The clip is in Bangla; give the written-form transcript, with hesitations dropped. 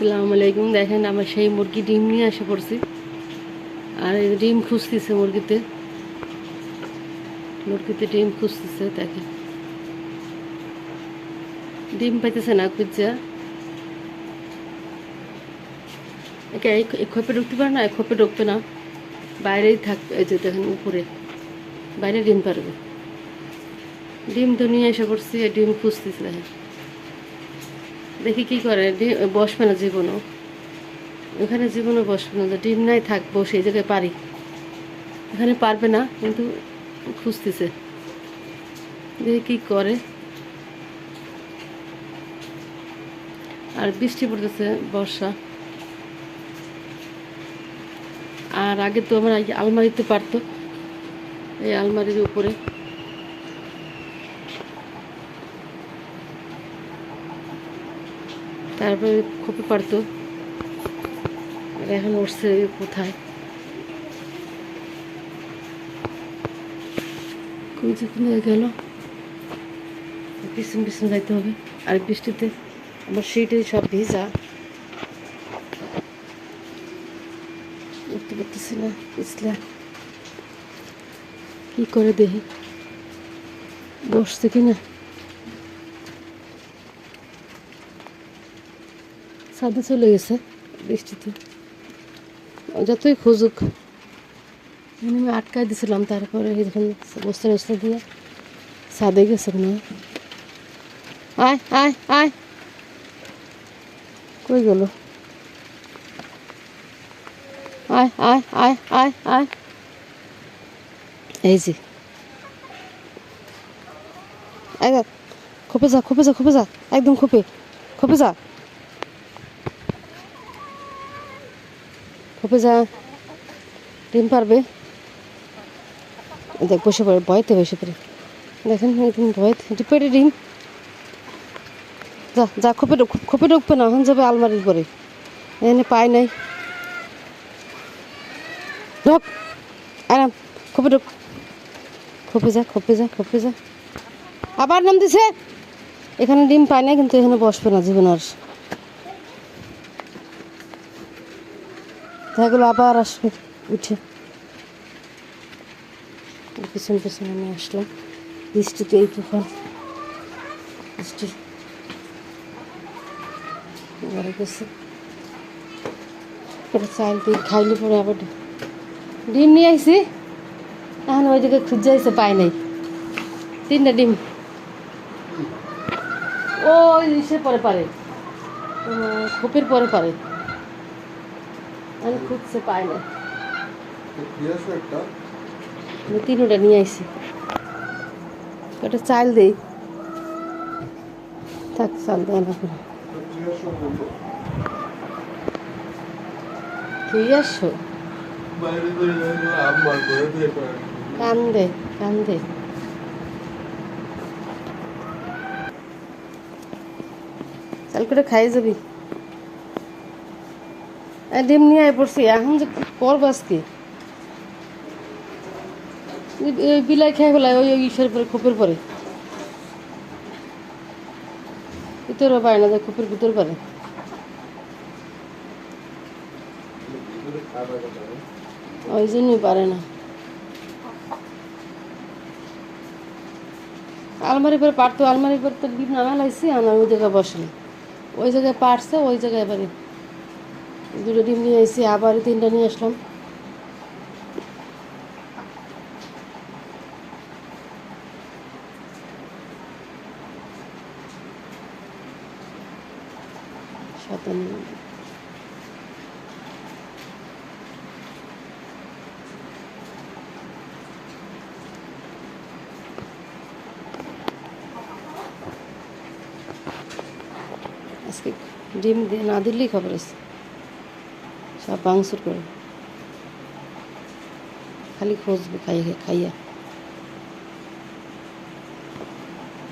আসসালামু আলাইকুম। দেখেন আমার সেই মুরগি ডিম নিয়ে এসে পড়ছি, আর এই ডিম খুঁজতেছে মুরগিতে ডিম খুঁজতেছে। দেখেন ডিম পাইতেছে না, খুঁজছে একে এই খোপে ঢুকতে পারে না, এই খোপে ঢুকবে না, বাইরেই থাকবে। এই যে দেখেন উপরে বাইরে ডিম পারবে। ডিম তো নিয়ে এসে পড়ছি, ডিম খুঁজতেছে। দেখেন দেখি কি করে। ডিম বসবে না জীবনও, এখানে জীবনও বসবে না। ডিম নাই, থাকবো সেই জায়গায় পারি, এখানে পারবে না, কিন্তু খুঁজতেছে। দেখি কি করে। আর বৃষ্টি পড়তেছে, বর্ষা। আর আগে তো আমার আলমারিতে পারতো, এই আলমারির উপরে। তারপরে খোপে পারতো, এখন উঠছে কোথায়, কোথায় গেল। পিছন পিছন যাইতে হবে। আর বৃষ্টিতে আমার সিটে সব ভিজা, উঠতে পারতেছি না। পিছলা কি করে দেখি বসছে কিনা। ছাদে চলে গেছে বৃষ্টিতে, যতই খুঁজুক। আমি আটকাই দিয়েছিলাম, তারপরে যখন বস্তা বস্তা দিয়ে ছাদে গেছে না। আয় আয় আয়, কই গেল? আয় আয় আয় আয় আয়, এই যে খোপে যা খোপে যা খোপে যা, একদম খোপে খোপে যা, খোপে যা। ডিম পারবে, দেখ বসে পড়ে, ভয়তে বসে পড়ে। দেখেন একদম ভয়, পেটে ডিম। যা যা, খোপে ঢুক, খোপে ঢুকবে না, এখন যাবে আলমারির পরে। এখানে পায় নাই, ঢোক আরাম, খোপে ঢুক, খোপে যা খোপে যা খোপে যা। আবার নাম দিছে। এখানে ডিম পায় নাই, কিন্তু এখানে বসবে না জীবন আর। এগুলো আবার আসবে উঠে। পিছন পিছন আমি আসলাম, বৃষ্টিতে এই তুফান, বৃষ্টি ঘরে গেছে। চাল দিয়ে খাইলে পরে আবার ডিম নিয়ে আইসি। এখন ওই দিকে খুঁজে আইসে, পাই নাই। 3টা ডিম ওই সে পরে পারে, খোপের পরে পারে। আমি খুঁজছে, পাই না। 3টা নিয়ে আইসি। ওটা চাল দেই, থাক চাল দেয় না করে। ঠিক আসো, কান্দে কান্দে। চাল করে খাই যাবি। ডিম নিয়ে আয় পড়ছি, এখন যে করবো আজকে। বিলাই খেয়ে ফেলায় ওই ইসের পরে, খোপের পরে। ভিতরে পারে না, খোপের ভিতর পারে। ওই জন্যই পারে না। আলমারি পরে পারতো, আলমারি পরে তো ডিম নামা লাইছি, আমার ওই জায়গায় বসে না। ওই জায়গায় পারছে, ওই জায়গায় এবারে 2টা ডিম নিয়ে আইসি, আবার 3টা নিয়ে আসলাম। সাথে আজকে ডিম না দিলেই খবর আছে, সব ভাঙচুর করে, খালি খুঁজবে খাইয়া খাইয়া।